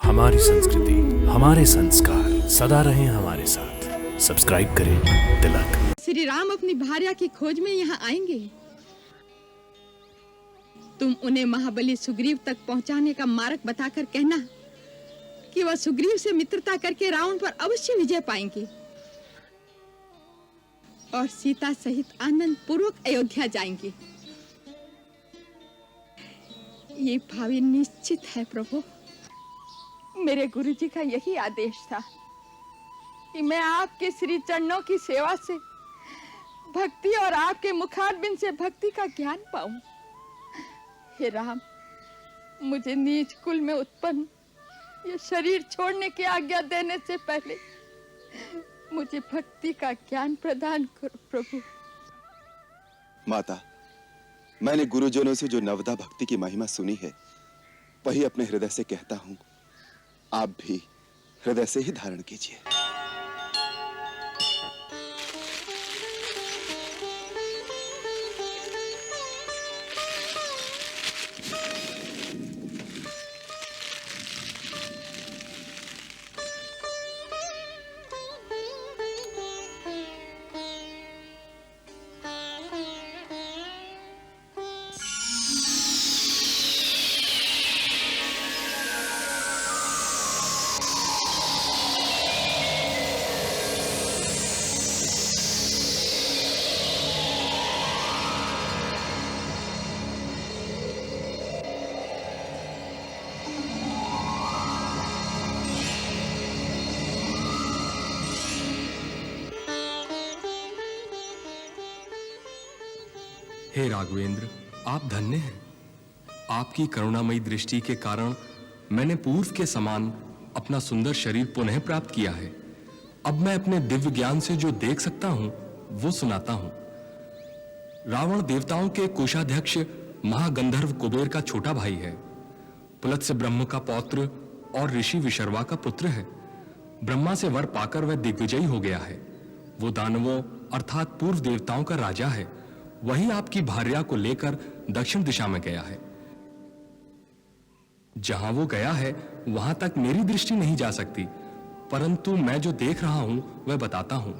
हमारी संस्कृति, हमारे संस्कार सदा रहें हमारे साथ। सब्सक्राइब करें तिलक। श्री राम अपनी भार्या की खोज में यहाँ आएंगे। तुम उन्हें महाबली सुग्रीव तक पहुंचाने का मार्ग बताकर कहना कि वह सुग्रीव से मित्रता करके रावण पर अवश्य विजय पाएंगे और सीता सहित आनंद पूर्वक अयोध्या जाएंगे। ये भावी निश्चित है प्रभु। मेरे गुरुजी का यही आदेश था कि मैं आपके श्री चरणों की सेवा से भक्ति और आपके मुखारबिंद से भक्ति का ज्ञान पाऊं। हे राम, मुझे नीच कुल में उत्पन्न ये शरीर छोड़ने की आज्ञा देने से पहले मुझे भक्ति का ज्ञान प्रदान करो प्रभु। माता, मैंने गुरुजनों से जो नवदा भक्ति की महिमा सुनी है वही अपने हृदय से कहता हूं। आप भी हृदय से ही धारण कीजिए। हे राघवेंद्र, आप धन्य हैं। आपकी करुणामयी दृष्टि के कारण मैंने पूर्व के समान अपना सुंदर शरीर पुनः प्राप्त किया है। अब मैं अपने दिव्य ज्ञान से जो देख सकता हूं वो सुनाता हूं। रावण देवताओं के कोषाध्यक्ष महागंधर्व कुबेर का छोटा भाई है। पुलत्स्य ब्रह्म का पौत्र और ऋषि विशर्वा का पुत्र है। ब्रह्मा से वर पाकर वह दिग्विजयी हो गया है। वो दानवों अर्थात पूर्व देवताओं का राजा है। वही आपकी भार्या को लेकर दक्षिण दिशा में गया है। जहां वो गया है वहां तक मेरी दृष्टि नहीं जा सकती, परंतु मैं जो देख रहा हूं वह बताता हूं।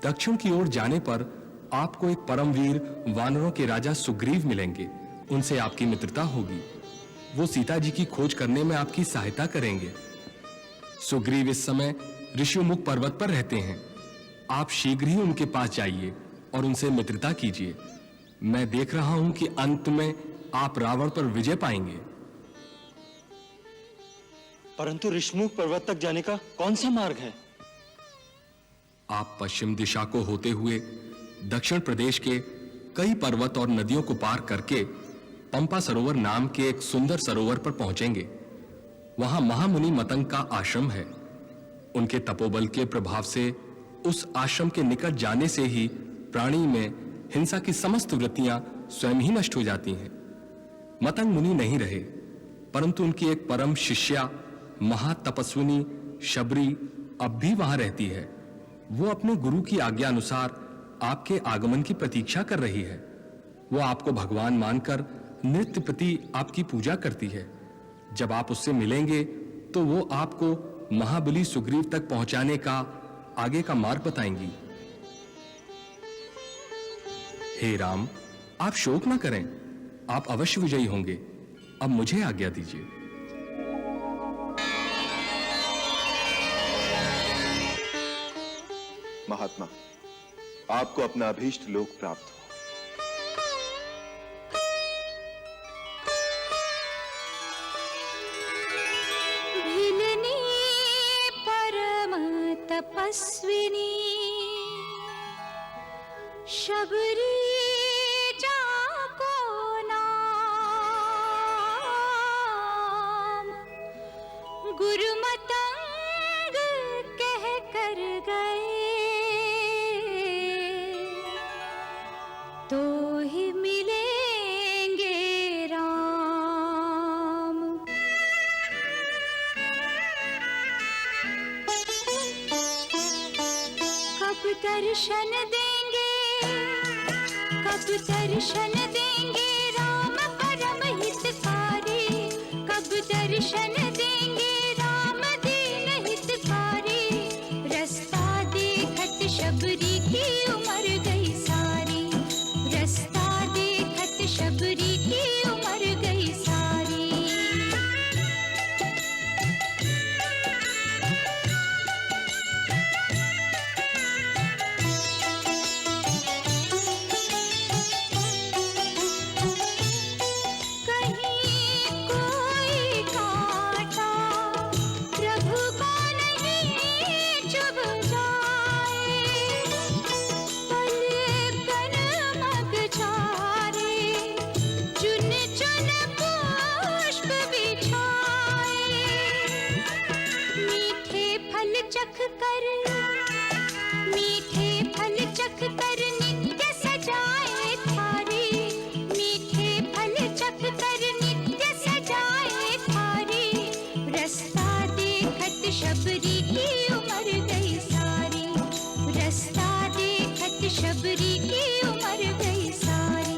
दक्षिण की ओर जाने पर आपको एक परमवीर वानरों के राजा सुग्रीव मिलेंगे। उनसे आपकी मित्रता होगी। वो सीता जी की खोज करने में आपकी सहायता करेंगे। सुग्रीव इस समय ऋषिमुख पर्वत पर रहते हैं। आप शीघ्र ही उनके पास जाइए और उनसे मित्रता कीजिए। मैं देख रहा हूं कि अंत में आप रावण पर विजय पाएंगे। परंतु ऋषिमुख पर्वत तक जाने का कौन सा मार्ग है? आप पश्चिम दिशा को होते हुए दक्षिण प्रदेश के कई पर्वत और नदियों को पार करके पंपा सरोवर नाम के एक सुंदर सरोवर पर पहुंचेंगे। वहां महामुनि मतंग का आश्रम है। उनके तपोबल के प्रभाव से उस आश्रम के निकट जाने से ही प्राणी में हिंसा की समस्त वृत्तियां स्वयं ही नष्ट हो जाती हैं। मतंग मुनि नहीं रहे, परंतु उनकी एक परम शिष्या महातपस्विनी शबरी अब भी वहां रहती है। वो अपने गुरु की आज्ञा अनुसार आपके आगमन की प्रतीक्षा कर रही है। वो आपको भगवान मानकर नित्य प्रति आपकी पूजा करती है। जब आप उससे मिलेंगे तो वो आपको महाबली सुग्रीव तक पहुंचाने का आगे का मार्ग बताएंगी। हे राम, आप शोक न करें। आप अवश्य विजयी होंगे। अब मुझे आज्ञा दीजिए। महात्मा, आपको अपना अभीष्ट लोक प्राप्त हो। भिलनी परम तपस्विनी शबरी जाको नाम गुरुमतंग कह कर गए तो ही मिलेंगे राम। कब दर्शन देंगे, कब दर्शन देंगे राम परम हितकारी। कब दर्शन देंगे चख कर, मीठे फल चख कर नित्य सजाए थारी, मीठे फल चख कर नित्य सजाए थारी, रास्ता देखत शबरी की उम्र गई सारी, रास्ता देखत शबरी की उम्र गई सारी।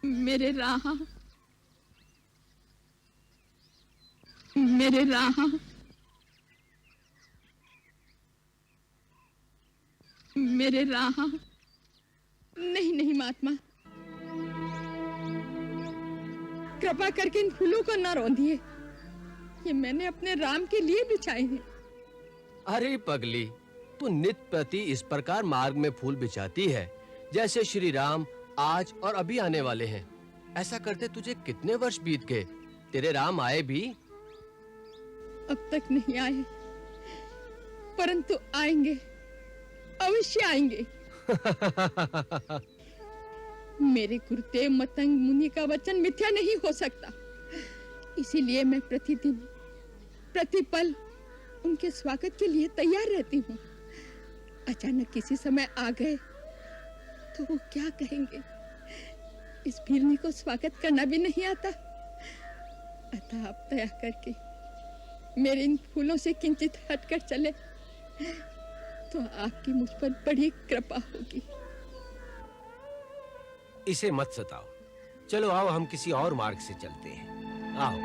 मेरे राहा, मेरे राहा, मेरे राहा। नहीं नहीं महात्मा, कृपा करके इन फूलों को न रौंदिए, ये मैंने अपने राम के लिए बिछाए हैं। अरे पगली, तू नित्य प्रति इस प्रकार मार्ग में फूल बिछाती है जैसे श्री राम आज और अभी आने वाले हैं। ऐसा करते तुझे कितने वर्ष बीत गए? तेरे राम आए भी? अब तक नहीं आए, परंतु आएंगे, अवश्य आएंगे। मेरे गुरुदेव मतंग मुनि का वचन मिथ्या नहीं हो सकता, इसीलिए मैं प्रतिदिन प्रतिपल उनके स्वागत के लिए तैयार रहती हूँ। अचानक किसी समय आ गए तो वो क्या कहेंगे? इस भीलनी को स्वागत करना भी नहीं आता। अतः आप दया करके मेरे इन फूलों से किंचित हटकर चले तो आपकी मुझ पर बड़ी कृपा होगी। इसे मत सताओ, चलो आओ हम किसी और मार्ग से चलते हैं। आओ।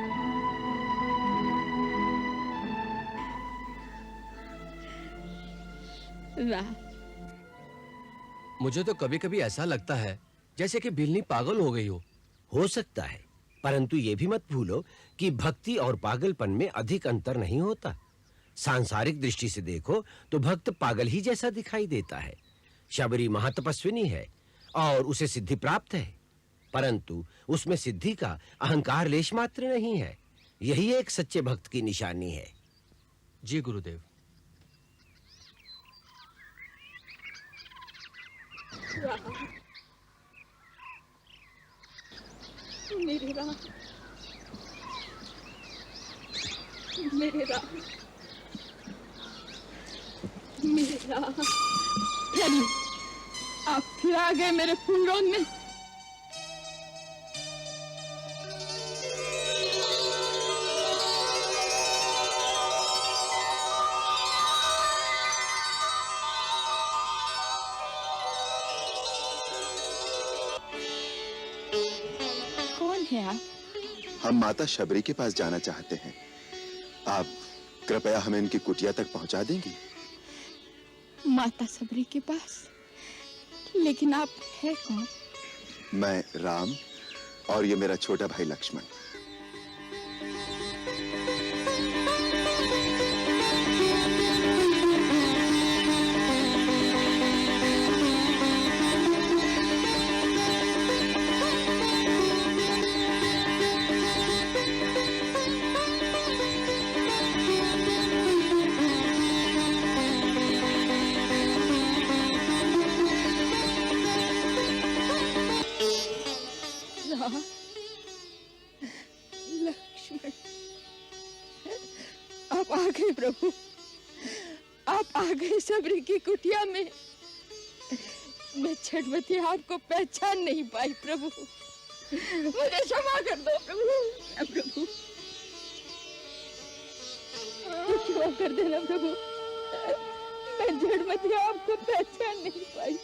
मुझे तो कभी-कभी ऐसा लगता है जैसे कि बिल्ली पागल हो गई हो सकता है, परंतु ये भी मत भूलो कि भक्ति और पागलपन में अधिक अंतर नहीं होता। सांसारिक दृष्टि से देखो तो भक्त पागल ही जैसा दिखाई देता है। शबरी महातपस्विनी है और उसे सिद्धि प्राप्त है, परंतु उसमें सिद्धि का अहंकार लेश मात्र नहीं है। यही एक सच्चे भक्त की निशानी है। जी गुरुदेव। मेरे राम, मेरे राम, मेरे राम। फिर आप फिर आ गए मेरे फूलों में। हैं आप? हम माता शबरी के पास जाना चाहते हैं। आप कृपया हमें इनकी कुटिया तक पहुंचा देंगी? माता शबरी के पास? लेकिन आप है कौन? मैं राम और ये मेरा छोटा भाई लक्ष्मण। आ गए प्रभु, आप आ गए सब्र की कुटिया में। मैं छठवती आपको पहचान नहीं पाई प्रभु, मुझे क्षमा कर दो प्रभु। प्रभु क्षमा कर देना प्रभु, मैं छठवती आपको पहचान नहीं पाई।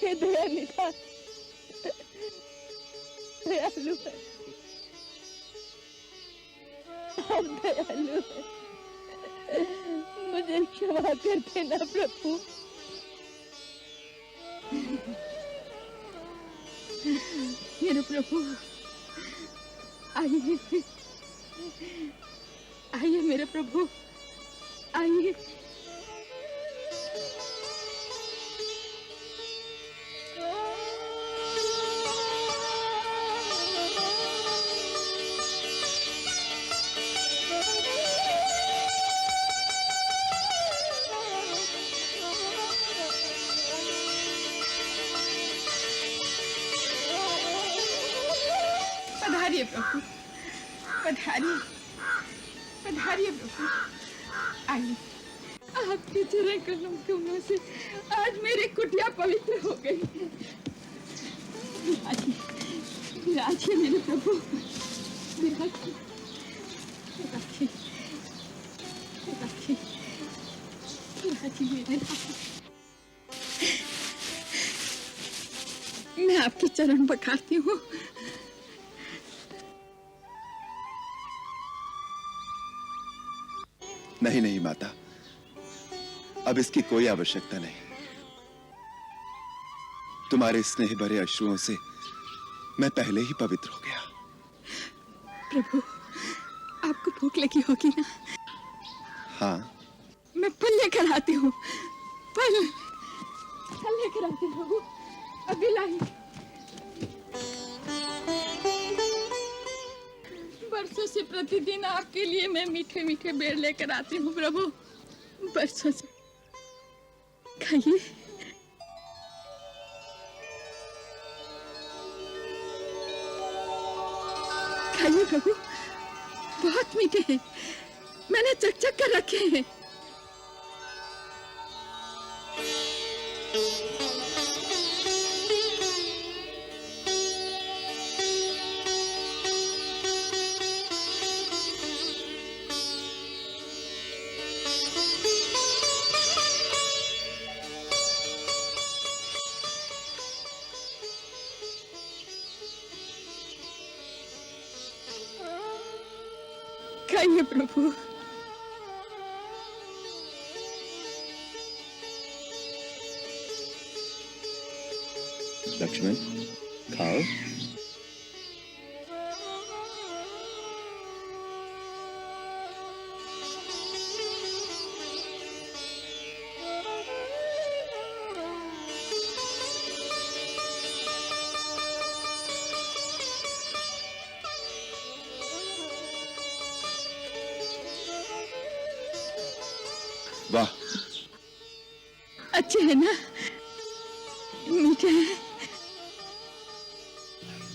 हे दयानिधान, दयालु है, आप दयालु है, मुझे क्षमा कर देना प्रभु। मेरे प्रभु आइए, आइए मेरे प्रभु, आइए। पधारिए प्रभु, पधारिए, पधारिए प्रभु, आइए। आपके चरण कमलों के उंगलियों से आज मेरी कुटिया पवित्र हो गई। विराजिए मेरे प्रभु, विराजिए, विराजिए, विराजिए, विराजिए मेरे राजा। मैं आपके चरण पखारती हूँ। नहीं नहीं माता, अब इसकी कोई आवश्यकता नहीं। तुम्हारे स्नेह भरे अश्रुओं से मैं पहले ही पवित्र हो गया। प्रभु, आपको भूख लगी होगी ना? हाँ। मैं फल लेकर आती हूँ, फल लेकर आती हूँ प्रभु, अभी लाई। बरसों से प्रतिदिन आपके लिए मैं मीठे मीठे बेर लेकर आती हूँ प्रभु, बरसों से। खाइए। खाइए प्रभु, बहुत मीठे हैं, मैंने चक-चक कर रखे हैं। खाइए प्रभु। लक्ष्मण, खाओ। वाह, अच्छे हैं ना? मीठे हैं।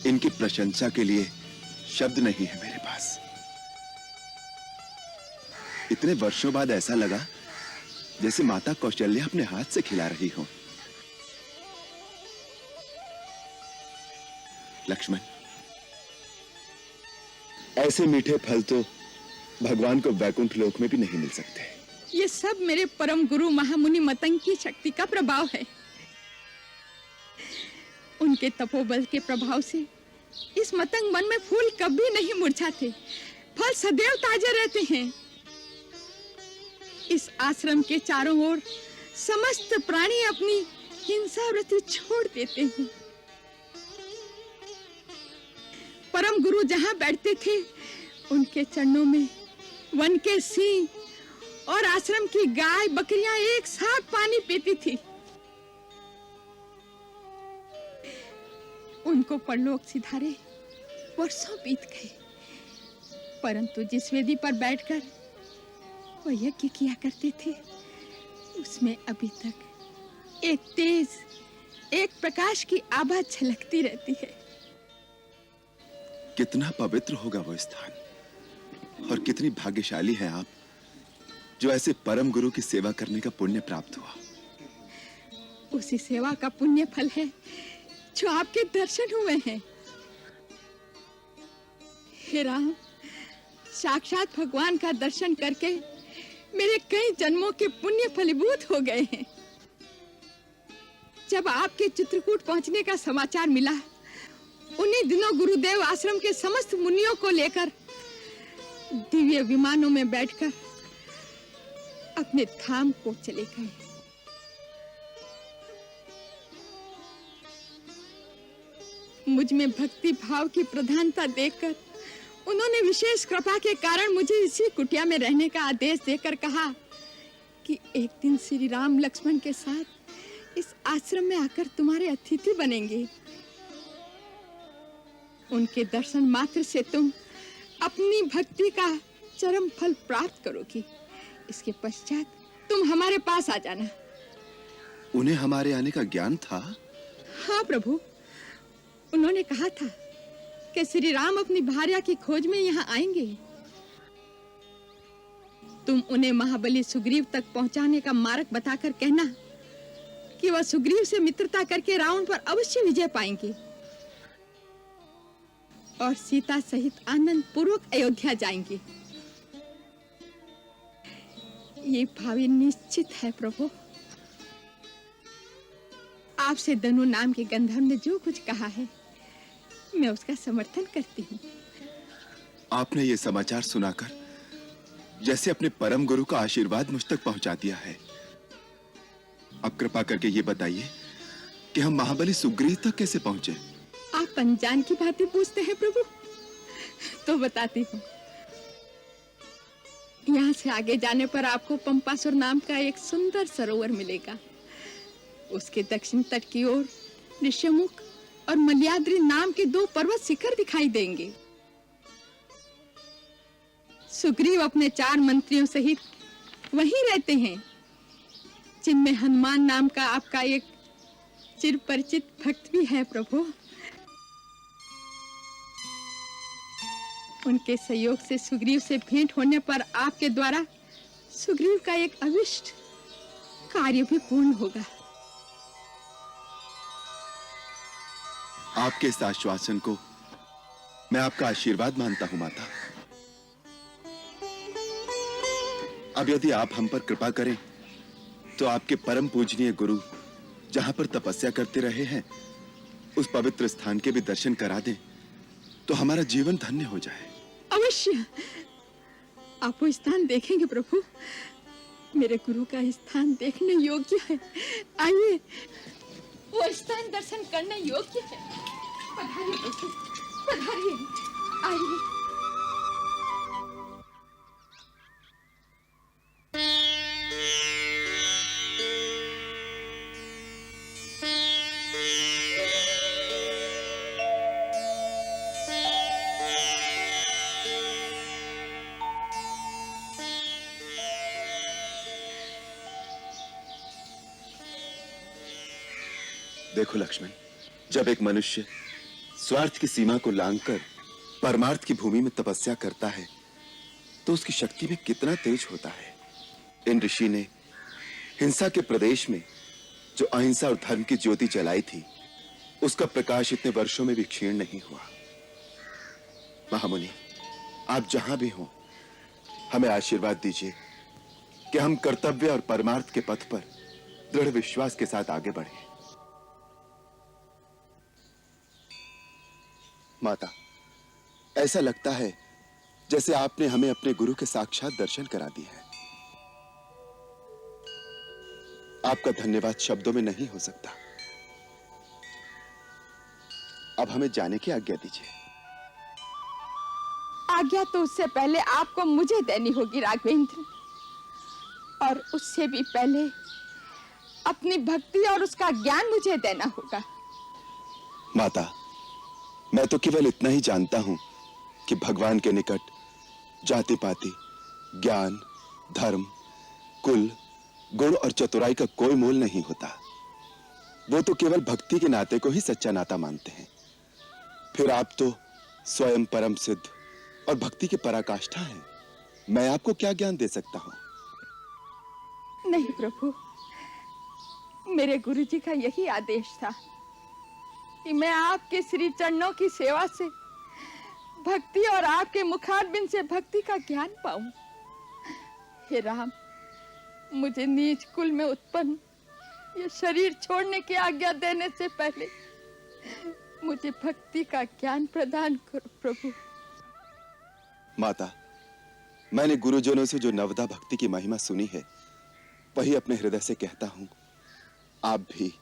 इनकी प्रशंसा के लिए शब्द नहीं है मेरे पास। इतने वर्षों बाद ऐसा लगा जैसे माता कौशल्या अपने हाथ से खिला रही हो। लक्ष्मण, ऐसे मीठे फल तो भगवान को वैकुंठ लोक में भी नहीं मिल सकते। ये सब मेरे परम गुरु महामुनि मतंग की शक्ति का प्रभाव है। उनके तपोबल के प्रभाव से इस मतंग मन में फूल कभी नहीं मुरझाते, फल सदैव ताजे रहते हैं। इस आश्रम के चारों ओर समस्त प्राणी अपनी हिंसा वृत्ति छोड़ देते हैं। परम गुरु जहां बैठते थे, उनके चरणों में वन के सिंह और आश्रम की गाय बकरियां एक साथ पानी पीती थी। उनको परलोक सिधारे वर्षों बीत गए, परंतु जिस वेदी पर बैठकर वो यज्ञ किया करते थे, उसमें अभी तक एक तेज, एक प्रकाश की आभा झलकती रहती है। कितना पवित्र होगा वो स्थान। और कितनी भाग्यशाली हैं आप, जो ऐसे परम गुरु की सेवा करने का पुण्य प्राप्त हुआ। उसी सेवा का पुण्य फल है जो आपके दर्शन हुए हैं। हे राम, साक्षात भगवान का दर्शन करके मेरे कई जन्मों के पुण्य फलीभूत हो गए हैं। जब आपके चित्रकूट पहुंचने का समाचार मिला, उन्हीं दिनों गुरुदेव आश्रम के समस्त मुनियों को लेकर दिव्य विमानों में बैठकर अपने धाम को चले गए। मुझ में भक्ति भाव की प्रधानता देखकर उन्होंने विशेष कृपा के कारण मुझे इसी कुटिया में रहने का आदेश देकर कहा कि एक दिन श्री राम लक्ष्मण के साथ इस आश्रम में आकर तुम्हारे अतिथि बनेंगे। उनके दर्शन मात्र से तुम अपनी भक्ति का चरम फल प्राप्त करोगी। इसके पश्चात तुम हमारे पास आ जाना। उन्हें हमारे आने का ज्ञान था? हाँ प्रभु, उन्होंने कहा था कि श्री राम अपनी भार्या की खोज में यहाँ आएंगे। तुम उन्हें महाबली सुग्रीव तक पहुंचाने का मार्ग बताकर कहना कि वह सुग्रीव से मित्रता करके रावण पर अवश्य विजय पाएंगे और सीता सहित आनंद पूर्वक अयोध्या जाएंगे। ये भावी निश्चित है प्रभु। आपसे धनु नाम के गंधर्व ने जो कुछ कहा है, मैं उसका समर्थन करती हूँ। आपने ये समाचार सुनाकर जैसे अपने परम गुरु का आशीर्वाद मुझ तक पहुंचा दिया है। अब कृपा करके ये बताइए कि हम महाबली सुग्रीव तक कैसे पहुंचे? आप अनजान की बातें पूछते हैं प्रभु, तो बताती हूँ। यहाँ से आगे जाने पर आपको पंपासुर नाम का एक सुंदर सरोवर मिलेगा। उसके दक्षिण तट की ओर ऋष्यमुख और मल्याद्रि नाम के दो पर्वत शिखर दिखाई देंगे। सुग्रीव अपने 4 मंत्रियों सहित वहीं रहते हैं, जिनमें हनुमान नाम का आपका एक चिरपरिचित भक्त भी है प्रभु। उनके सहयोग से सुग्रीव से भेंट होने पर आपके द्वारा सुग्रीव का एक अभिष्ट कार्य भी पूर्ण होगा। आपके इस आश्वासन को मैं आपका आशीर्वाद मानता हूं माता। अब यदि आप हम पर कृपा करें तो आपके परम पूजनीय गुरु जहां पर तपस्या करते रहे हैं, उस पवित्र स्थान के भी दर्शन करा दें तो हमारा जीवन धन्य हो जाए। अवश्य आप वो स्थान देखेंगे प्रभु। मेरे गुरु का स्थान देखने योग्य है। आइए, वो स्थान दर्शन करने योग्य है। पधारिए प्रभु, पधारिए, आइए। देखो लक्ष्मण, जब एक मनुष्य स्वार्थ की सीमा को लांघकर परमार्थ की भूमि में तपस्या करता है तो उसकी शक्ति में कितना तेज होता है। इन ऋषि ने हिंसा के प्रदेश में जो अहिंसा और धर्म की ज्योति जलाई थी, उसका प्रकाश इतने वर्षों में भी क्षीण नहीं हुआ। महामुनि, आप जहां भी हो, हमें आशीर्वाद दीजिए कि हम कर्तव्य और परमार्थ के पथ पर दृढ़ विश्वास के साथ आगे बढ़ें। माता, ऐसा लगता है जैसे आपने हमें अपने गुरु के साक्षात दर्शन करा दिए हैं। आपका धन्यवाद शब्दों में नहीं हो सकता। अब हमें जाने की आज्ञा दीजिए। आज्ञा तो उससे पहले आपको मुझे देनी होगी राघवेंद्र, और उससे भी पहले अपनी भक्ति और उसका ज्ञान मुझे देना होगा। माता, मैं तो केवल इतना ही जानता हूं कि भगवान के निकट जाति पाति, ज्ञान, धर्म, कुल, गुण और चतुराई का कोई मोल नहीं होता। वो तो केवल भक्ति के नाते को ही सच्चा नाता मानते हैं। फिर आप तो स्वयं परम सिद्ध और भक्ति की पराकाष्ठा हैं। मैं आपको क्या ज्ञान दे सकता हूं? नहीं प्रभु, मेरे गुरुजी का यही आदेश था कि मैं आपके श्री चरणों की सेवा से भक्ति और आपके मुखारबिंद से भक्ति का ज्ञान पाऊं। हे राम, मुझे नीच कुल में उत्पन्न ये शरीर छोड़ने की आज्ञा देने से पहले मुझे भक्ति का ज्ञान प्रदान करो प्रभु। माता, मैंने गुरुजनों से जो नवदा भक्ति की महिमा सुनी है, वही अपने हृदय से कहता हूं। आप भी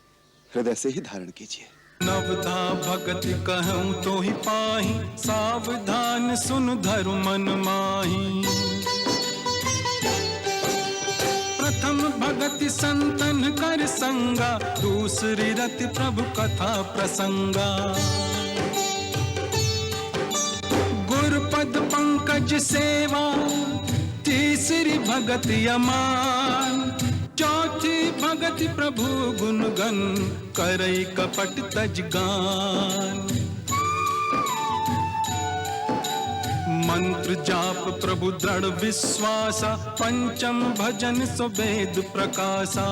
हृदय से ही धारण कीजिए। नवधा भगत कहूँ तो ही पाही, सावधान सुन धरु मन माही। प्रथम भगति संतन कर संगा, दूसरी रति प्रभु कथा प्रसंगा। गुरुपद पंकज सेवा, तीसरी भगति अमान। चौथी भगति प्रभु गुणगन, करई कपट तजगान। मंत्र जाप प्रभु दृढ़ विश्वासा, पंचम भजन सुवेद प्रकाशा।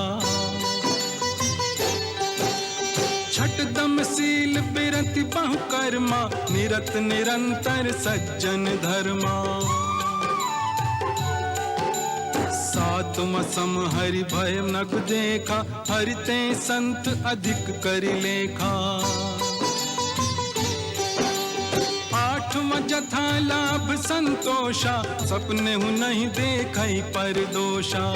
छठ दम शील बिरति बहु कर्मा, निरत निरंतर सज्जन धर्मा। सातम सम हरि भय नग देखा, हरिते संत अधिक करि लेखा। आठम जथा लाभ संतोषा, सपने हूँ नहीं देखई पर दोषा।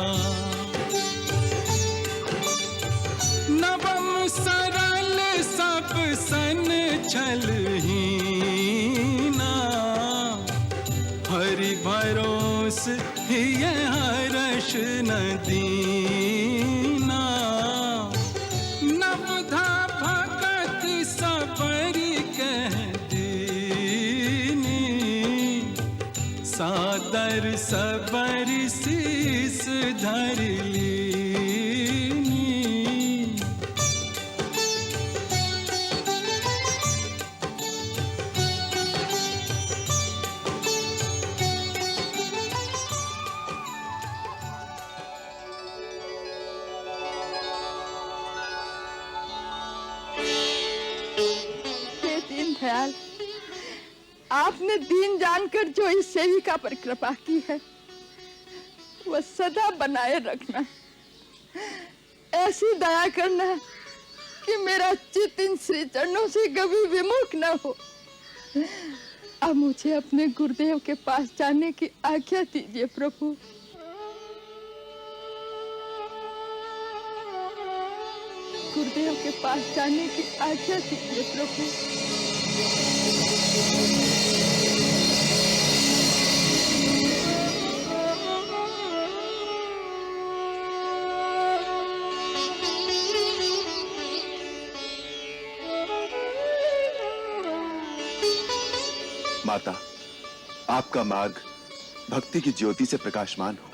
नवम सरल सब सन छलहीना, हरि भरोस हिय हर्ष न दीना। नवधा भगत सबरी कह दीनी, सादर सबरी शीस धर लीनी। दयाल, आपने दीन जानकर जो इस सेविका पर कृपा की है, वह सदा बनाए रखना। ऐसी दया करना कि मेरा चित्त इन श्री चरणों से कभी विमुख न हो। अब मुझे अपने गुरुदेव के पास जाने की आज्ञा दीजिए प्रभु। गुरुदेव के पास जाने की आज्ञा दीजिए प्रभु। माता, आपका मार्ग भक्ति की ज्योति से प्रकाशमान हो।